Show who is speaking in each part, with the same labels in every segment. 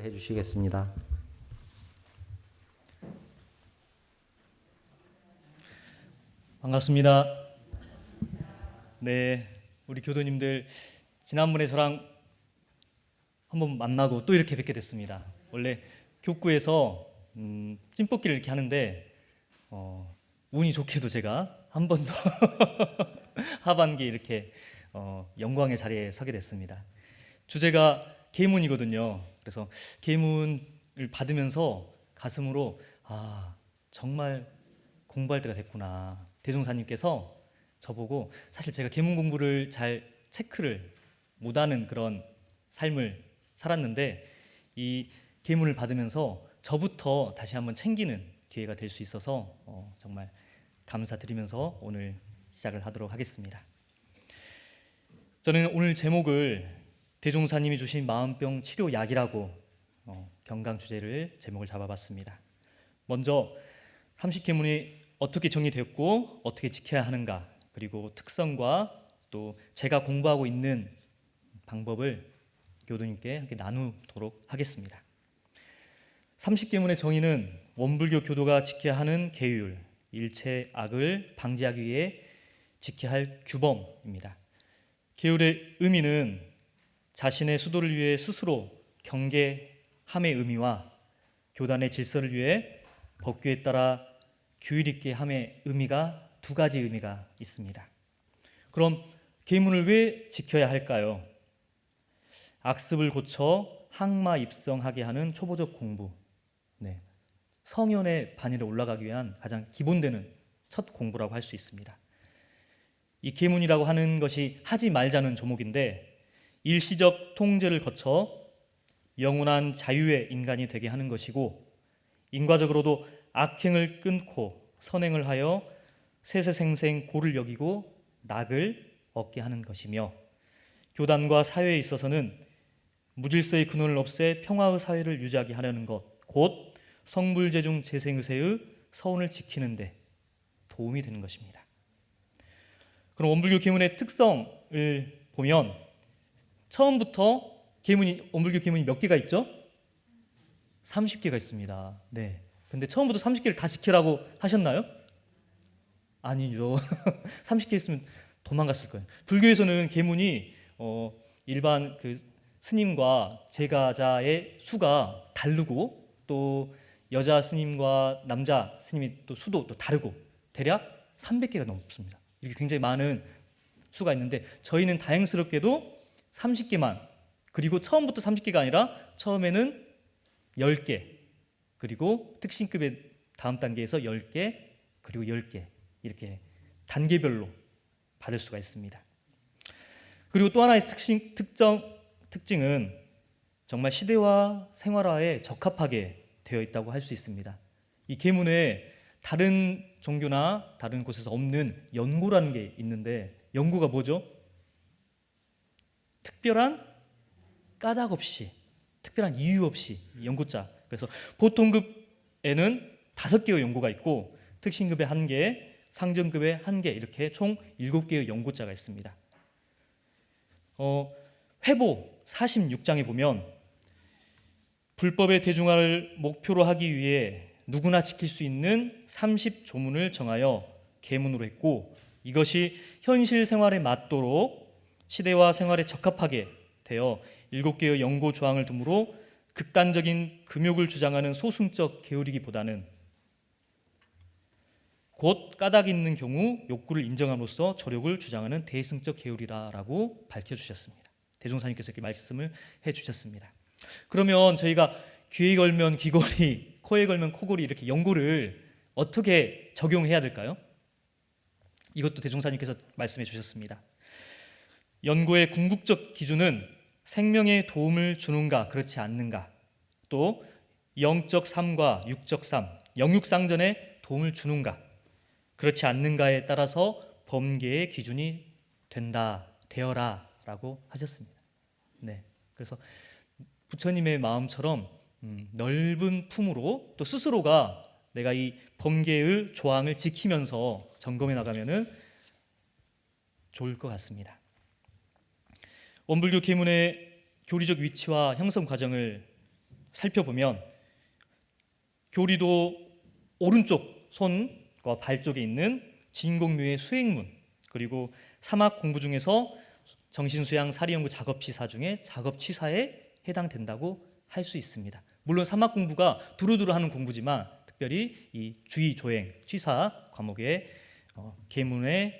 Speaker 1: 해 주시겠습니다.
Speaker 2: 반갑습니다. 네, 우리 교도님들 지난번에 저랑 한번 만나고 또 이렇게 뵙게 됐습니다. 원래 교구에서 찐뽑기를 이렇게 하는데 운이 좋게도 제가 한 번 더 하반기에 이렇게 영광의 자리에 서게 됐습니다. 주제가 계문이거든요. 그래서 계문을 받으면서 가슴으로 정말 공부할 때가 됐구나. 대종사님께서 저보고 사실 제가 계문 공부를 잘 체크를 못하는 그런 삶을 살았는데 이 계문을 받으면서 저부터 다시 한번 챙기는 기회가 될 수 있어서 정말 감사드리면서 오늘 시작을 하도록 하겠습니다. 저는 오늘 제목을 대종사님이 주신 마음병 치료약이라고 경강 주제를 제목을 잡아봤습니다. 먼저 30계문이 어떻게 정리되었고 어떻게 지켜야 하는가, 그리고 특성과 또 제가 공부하고 있는 방법을 교도님께 함께 나누도록 하겠습니다. 30계문의 정의는 원불교 교도가 지켜야 하는 계율, 일체 악을 방지하기 위해 지켜야 할 규범입니다. 계율의 의미는 자신의 수도를 위해 스스로 경계함의 의미와 교단의 질서를 위해 법규에 따라 규율 있게 함의 의미가 두 가지 의미가 있습니다. 그럼 계문을 왜 지켜야 할까요? 악습을 고쳐 항마 입성하게 하는 초보적 공부, 성현의 반열에 올라가기 위한 가장 기본되는 첫 공부라고 할 수 있습니다. 이 계문이라고 하는 것이 하지 말자는 조목인데 일시적 통제를 거쳐 영원한 자유의 인간이 되게 하는 것이고, 인과적으로도 악행을 끊고 선행을 하여 세세생생 고를 여기고 낙을 얻게 하는 것이며, 교단과 사회에 있어서는 무질서의 근원을 없애 평화의 사회를 유지하게 하려는 것, 곧 성불재중 재생의세의 서원을 지키는 데 도움이 되는 것입니다. 그럼 원불교 계문의 특성을 보면 처음부터 원불교 계문이 몇 개가 있죠? 30개가 있습니다. 네. 근데 처음부터 30개를 다 지키라고 하셨나요? 아니죠. 30개 있으면 도망갔을 거예요. 불교에서는 계문이 일반 그 스님과 제가자의 수가 다르고, 또 여자 스님과 남자 스님이 또 수도 또 다르고, 대략 300개가 넘습니다. 이렇게 굉장히 많은 수가 있는데 저희는 다행스럽게도 30개만, 그리고 처음부터 30개가 아니라 처음에는 10개, 그리고 특신급의 다음 단계에서 10개, 그리고 10개, 이렇게 단계별로 받을 수가 있습니다. 그리고 또 하나의 특징은 정말 시대와 생활화에 적합하게 되어 있다고 할 수 있습니다. 이 계문에 다른 종교나 다른 곳에서 없는 연고라는 게 있는데, 연고가 뭐죠? 특별한 까닭 없이, 특별한 이유 없이, 연고자. 그래서 보통급에는 5개의 연고가 있고, 특신급에 1개, 상전급에 1개, 이렇게 총 7개의 연고자가 있습니다. 회보 46장에 보면 불법의 대중화를 목표로 하기 위해 누구나 지킬 수 있는 30조문을 정하여 계문으로 했고, 이것이 현실 생활에 맞도록 시대와 생활에 적합하게 되어 7개의 연고 조항을 두므로 극단적인 금욕을 주장하는 소승적 계율이기보다는 곧 까닭이 있는 경우 욕구를 인정함으로써 저력을 주장하는 대승적 계율이라고 밝혀주셨습니다. 대종사님께서 이렇게 말씀을 해주셨습니다. 그러면 저희가 귀에 걸면 귀걸이, 코에 걸면 코걸이, 이렇게 연고를 어떻게 적용해야 될까요? 이것도 대종사님께서 말씀해 주셨습니다. 연고의 궁극적 기준은 생명에 도움을 주는가 그렇지 않는가, 또 영적 삶과 육적 삶, 영육상전에 도움을 주는가 그렇지 않는가에 따라서 범계의 기준이 되어라 라고 하셨습니다. 네, 그래서 부처님의 마음처럼 넓은 품으로 또 스스로가 내가 이 범계의 조항을 지키면서 점검해 나가면은 좋을 것 같습니다. 원불교 계문의 교리적 위치와 형성 과정을 살펴보면 교리도 오른쪽 손과 발 쪽에 있는 진공묘의 수행문, 그리고 사막 공부 중에서 정신수양 사리연구 작업치사 중에 작업치사에 해당된다고 할 수 있습니다. 물론 사막 공부가 두루두루 하는 공부지만 특별히 이 주의 조행 취사 과목의 계문을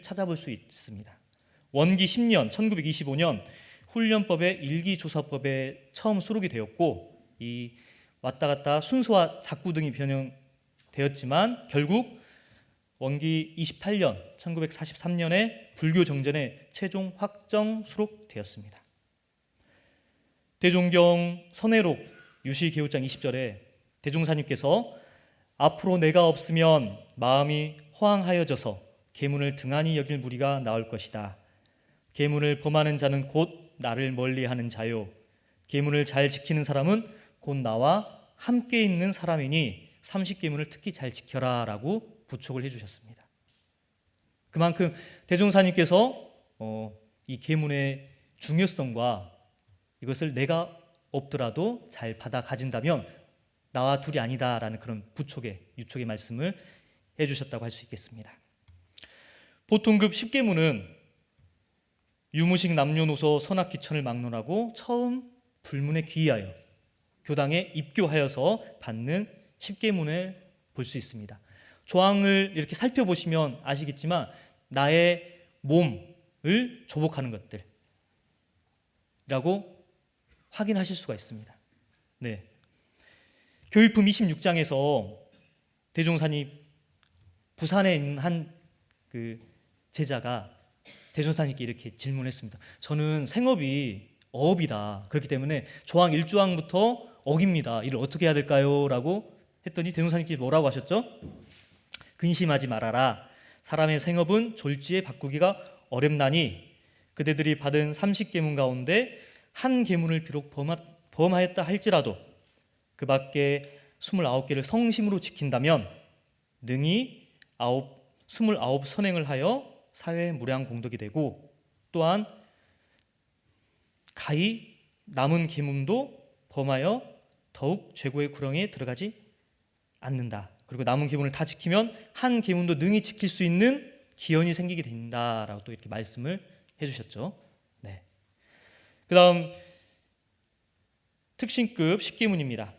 Speaker 2: 찾아볼 수 있습니다. 원기 10년 1925년 훈련법의 일기조사법에 처음 수록이 되었고, 이 왔다 갔다 순서와 작구 등이 변형되었지만 결국 원기 28년 1943년에 불교 정전에 최종 확정 수록되었습니다. 대종경 선해록 유시개요장 20절에 대종사님께서 앞으로 내가 없으면 마음이 허황하여져서 계문을 등한히 여길 무리가 나올 것이다. 계문을 범하는 자는 곧 나를 멀리하는 자요, 계문을 잘 지키는 사람은 곧 나와 함께 있는 사람이니 삼십계문을 특히 잘 지켜라 라고 부촉을 해주셨습니다. 그만큼 대종사님께서 이 계문의 중요성과 이것을 내가 없더라도 잘 받아 가진다면 나와 둘이 아니다라는 그런 부촉의 유촉의 말씀을 해주셨다고 할 수 있겠습니다. 보통급 10계문은 유무식 남녀노소 선악귀천을 막론하고 처음 불문에 귀의하여 교당에 입교하여서 받는 10계문을 볼 수 있습니다. 조항을 이렇게 살펴보시면 아시겠지만 나의 몸을 조복하는 것들이라고 확인하실 수가 있습니다. 네. 교육품 26장에서 대종사님 부산에 있는 한 제자가 대종사님께 이렇게 질문했습니다. 저는 생업이 어업이다. 그렇기 때문에 조항 1조항부터 어깁니다. 이를 어떻게 해야 될까요? 라고 했더니 대종사님께서 뭐라고 하셨죠? 근심하지 말아라. 사람의 생업은 졸지에 바꾸기가 어렵나니 그대들이 받은 30계문 가운데 한 계문을 비록 범하였다 할지라도 그 밖에 29개를 성심으로 지킨다면 능히 29 선행을 하여 사회의 무량 공덕이 되고, 또한 가히 남은 계문도 범하여 더욱 죄고의 구렁이에 들어가지 않는다. 그리고 남은 계문을 다 지키면 한 계문도 능히 지킬 수 있는 기원이 생기게 된다라고 또 이렇게 말씀을 해주셨죠. 네. 그다음 특신급 10계문입니다.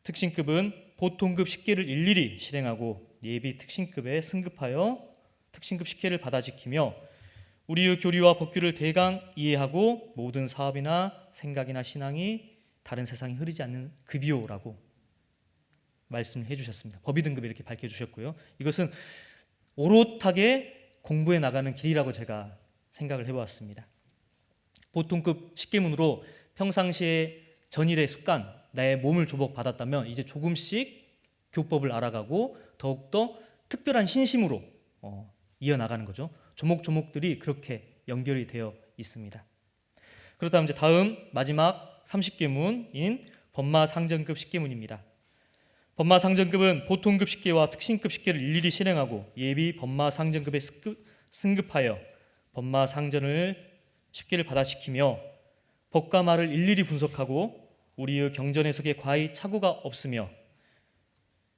Speaker 2: 특신급은 보통급 10계를 일일이 실행하고 예비 특신급에 승급하여 특신급 10계를 받아 지키며 우리의 교리와 법규를 대강 이해하고 모든 사업이나 생각이나 신앙이 다른 세상에 흐르지 않는 급이요라고 말씀해 주셨습니다. 법의 등급을 이렇게 밝혀주셨고요. 이것은 오롯하게 공부해 나가는 길이라고 제가 생각을 해보았습니다. 보통급 10계문으로 평상시에 전일의 습관, 나의 몸을 조복받았다면 이제 조금씩 교법을 알아가고 더욱더 특별한 신심으로 이어나가는 거죠. 조목조목들이 그렇게 연결이 되어 있습니다. 그렇다면 이제 다음 마지막 30계문인 법마상전급 10계문입니다. 법마상전급은 보통급 10계와 특신급 10계를 일일이 실행하고 예비 법마상전급에 승급하여 법마상전을 10계를 받아시키며 법과 말을 일일이 분석하고 우리의 경전 해석에 과히 착오가 없으며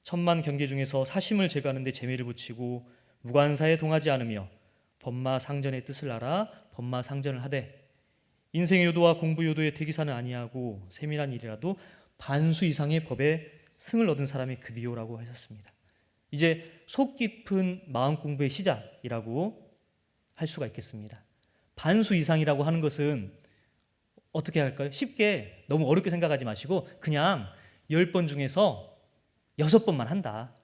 Speaker 2: 천만 경계 중에서 사심을 제거하는 데 재미를 붙이고 무관사에 동하지 않으며 법마상전의 뜻을 알아 법마상전을 하되 인생의 요도와 공부 요도의 대기사는 아니하고 세밀한 일이라도 반수 이상의 법에 승을 얻은 사람의 급이요라고 하셨습니다. 이제 속 깊은 마음 공부의 시작이라고 할 수가 있겠습니다. 반수 이상이라고 하는 것은 어떻게 할까요? 쉽게 너무 어렵게 생각하지 마시고 그냥 10번 중에서 6번만 한다.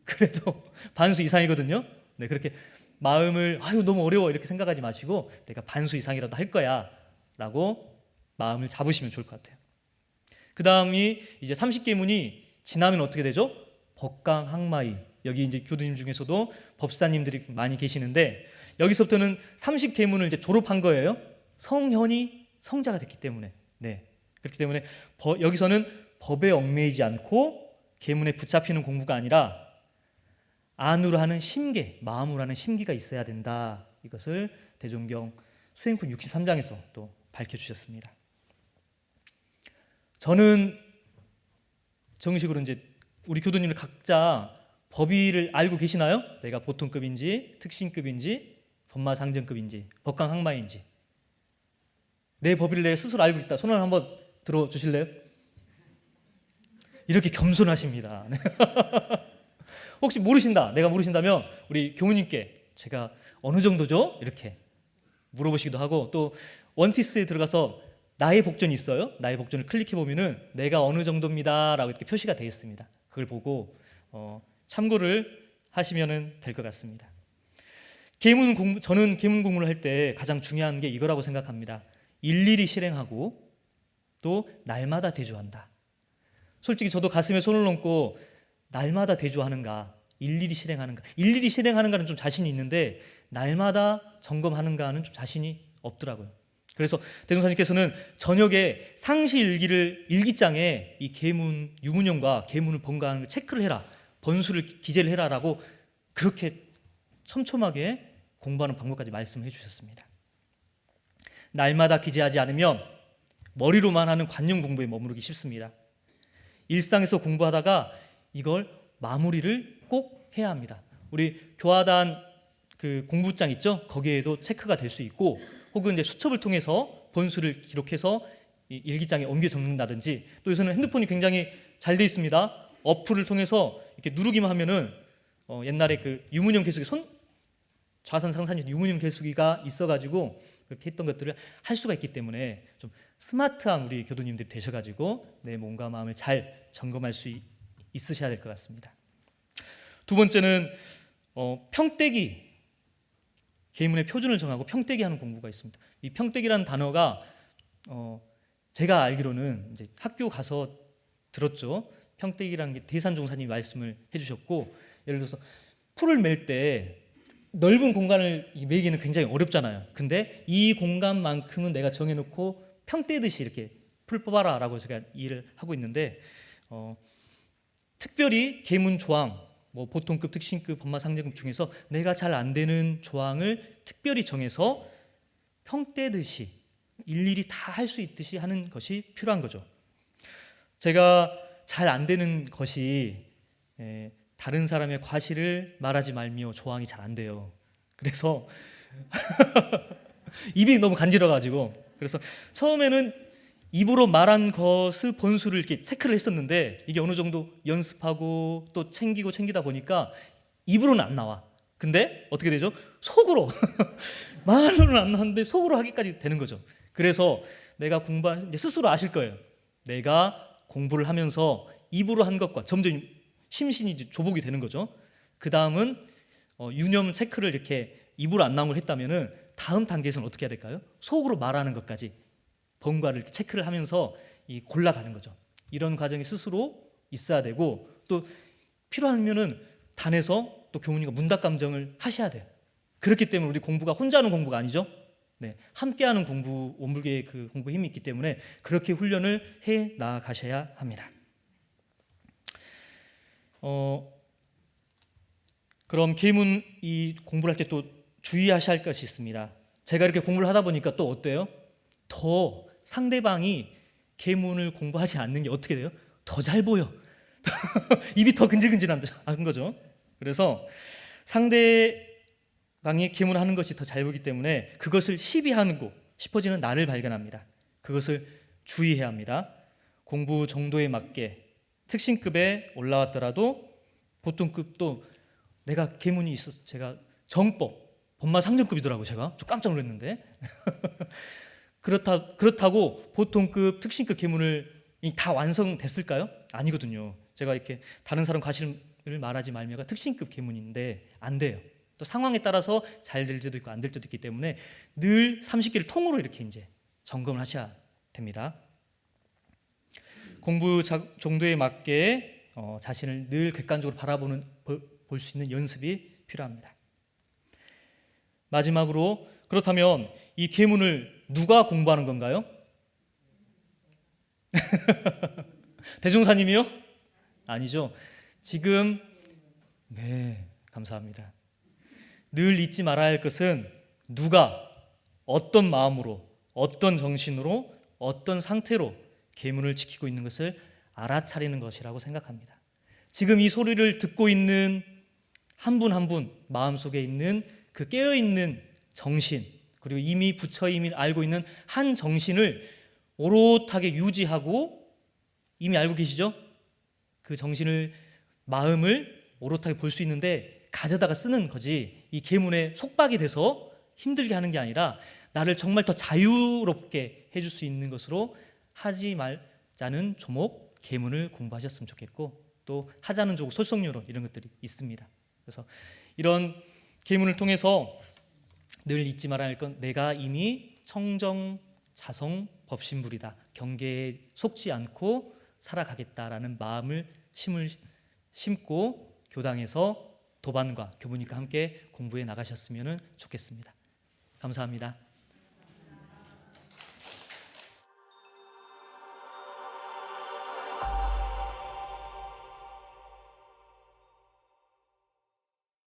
Speaker 2: 그래도 반수 이상이거든요. 네, 그렇게 마음을 너무 어려워 이렇게 생각하지 마시고 내가 반수 이상이라도 할 거야 라고 마음을 잡으시면 좋을 것 같아요. 그 다음이 이제 30계문이 지나면 어떻게 되죠? 법강학마이. 여기 이제 교수님 중에서도 법사님들이 많이 계시는데 여기서부터는 30계문을 이제 졸업한 거예요. 성현이 성자가 됐기 때문에. 네. 그렇기 때문에 여기서는 법에 얽매이지 않고 계문에 붙잡히는 공부가 아니라 안으로 하는 심계, 마음으로 하는 심기가 있어야 된다. 이것을 대종경 수행품 63장에서 또 밝혀주셨습니다. 저는 정식으로 이제 우리 교도님들 각자 법위를 알고 계시나요? 내가 보통급인지 특신급인지 법마상정급인지 법강항마인지 내 법위를 내가 스스로 알고 있다. 손을 한번 들어주실래요? 이렇게 겸손하십니다. 혹시 모르신다, 내가 모르신다면 우리 교무님께 제가 어느 정도죠? 이렇게 물어보시기도 하고, 또 원티스에 들어가서 나의 복전이 있어요. 나의 복전을 클릭해 보면은 내가 어느 정도입니다 라고 이렇게 표시가 되어 있습니다. 그걸 보고 참고를 하시면 될 것 같습니다. 저는 계문 공부를 할 때 가장 중요한 게 이거라고 생각합니다. 일일이 실행하고 또 날마다 대조한다. 솔직히 저도 가슴에 손을 얹고 날마다 대조하는가, 일일이 실행하는가. 일일이 실행하는가는 좀 자신이 있는데 날마다 점검하는가는 좀 자신이 없더라고요. 그래서 대종사님께서는 저녁에 상시 일기장에 이 계문 유문형과 계문을 번가하는 걸 체크를 해라, 번수를 기재를 해라라고 그렇게 촘촘하게 공부하는 방법까지 말씀을 해주셨습니다. 날마다 기재하지 않으면 머리로만 하는 관념 공부에 머무르기 쉽습니다. 일상에서 공부하다가 이걸 마무리를 꼭 해야 합니다. 우리 교화단 그 공부장 있죠? 거기에도 체크가 될 수 있고, 혹은 이제 수첩을 통해서 번수를 기록해서 일기장에 옮겨 적는다든지, 또 요새는 핸드폰이 굉장히 잘 돼 있습니다. 어플을 통해서 이렇게 누르기만 하면은 옛날에 그 유문형 계수기 좌선 상산이 유문형 계수기가 있어가지고 그렇게 했던 것들을 할 수가 있기 때문에 좀 스마트한 우리 교도님들이 되셔가지고 내 몸과 마음을 잘 점검할 수 있으셔야 될 것 같습니다. 두 번째는 평대기, 계문의 표준을 정하고 평대기 하는 공부가 있습니다. 이 평대기라는 단어가 제가 알기로는 이제 학교 가서 들었죠. 평대기라는 게 대산종사님이 말씀을 해주셨고, 예를 들어서 풀을 맬 때 넓은 공간을 매기는 굉장히 어렵잖아요. 근데 이 공간만큼은 내가 정해놓고 평대듯이 이렇게 풀 뽑아라 라고 제가 일을 하고 있는데, 특별히 계문 조항, 뭐 보통급, 특신급, 법마상정급 중에서 내가 잘 안 되는 조항을 특별히 정해서 평대듯이 일일이 다 할 수 있듯이 하는 것이 필요한 거죠. 제가 잘 안 되는 것이 다른 사람의 과실을 말하지 말며 조항이 잘 안 돼요. 그래서 입이 너무 간지러가지고, 그래서 처음에는 입으로 말한 것을 번수를 이렇게 체크를 했었는데, 이게 어느 정도 연습하고 또 챙기다 보니까 입으로는 안 나와. 근데 어떻게 되죠? 속으로 말로는 안 나왔는데 속으로 하기까지 되는 거죠. 그래서 내가 공부한, 이제 스스로 아실 거예요. 내가 공부를 하면서 입으로 한 것과 점점 심신이 조복이 되는 거죠. 그 다음은 유념 체크를 이렇게 입으로 안 나온 걸 했다면은 다음 단계에서는 어떻게 해야 될까요? 속으로 말하는 것까지 번과를 이렇게 체크를 하면서 골라가는 거죠. 이런 과정이 스스로 있어야 되고, 또 필요하면은 단에서 또 교무님과 문답 감정을 하셔야 돼요. 그렇기 때문에 우리 공부가 혼자 하는 공부가 아니죠. 네, 함께하는 공부, 원불교의 그 공부 힘이 있기 때문에 그렇게 훈련을 해 나가셔야 합니다. 그럼 계문 이 공부를 할 때 또 주의하셔야 할 것이 있습니다. 제가 이렇게 공부를 하다 보니까 또 어때요? 더 상대방이 계문을 공부하지 않는 게 어떻게 돼요? 더 잘 보여. 입이 더 근질근질한 거죠. 그래서 상대방이 계문을 하는 것이 더 잘 보기 때문에 그것을 시비하고 싶어지는 나를 발견합니다. 그것을 주의해야 합니다. 공부 정도에 맞게 특신급에 올라왔더라도 보통급도 내가 계문이 있어서, 제가 정법, 법마 상정급이더라고요. 제가 좀 깜짝 놀랐는데 그렇다고 보통급, 특신급 계문을 다 완성됐을까요? 아니거든요. 제가 이렇게 다른 사람 과실을 말하지 말며가 특신급 계문인데 안 돼요. 또 상황에 따라서 잘 될 때도 있고 안 될 때도 있기 때문에 늘 30개를 통으로 이렇게 이제 점검을 하셔야 됩니다. 공부 정도에 맞게 자신을 늘 객관적으로 볼 수 있는 연습이 필요합니다. 마지막으로, 그렇다면 이 계문을 누가 공부하는 건가요? 대종사님이요? 아니죠. 지금 네, 감사합니다. 늘 잊지 말아야 할 것은 누가 어떤 마음으로, 어떤 정신으로, 어떤 상태로 계문을 지키고 있는 것을 알아차리는 것이라고 생각합니다. 지금 이 소리를 듣고 있는 한 분 한 분 마음속에 있는 그 깨어있는 정신, 그리고 이미 부처임을 알고 있는 한 정신을 오롯하게 유지하고, 이미 알고 계시죠? 그 정신을, 마음을 오롯하게 볼 수 있는데 가져다가 쓰는 거지, 이 계문에 속박이 돼서 힘들게 하는 게 아니라 나를 정말 더 자유롭게 해줄 수 있는 것으로 하지 말자는 조목 계문을 공부하셨으면 좋겠고, 또 하자는 조목 솔성요론 이런 것들이 있습니다. 그래서 이런 계문을 통해서 늘 잊지 말아야 할 건 내가 이미 청정 자성 법신불이다, 경계에 속지 않고 살아가겠다라는 마음을 심고 교당에서 도반과 교부님과 함께 공부해 나가셨으면 좋겠습니다. 감사합니다.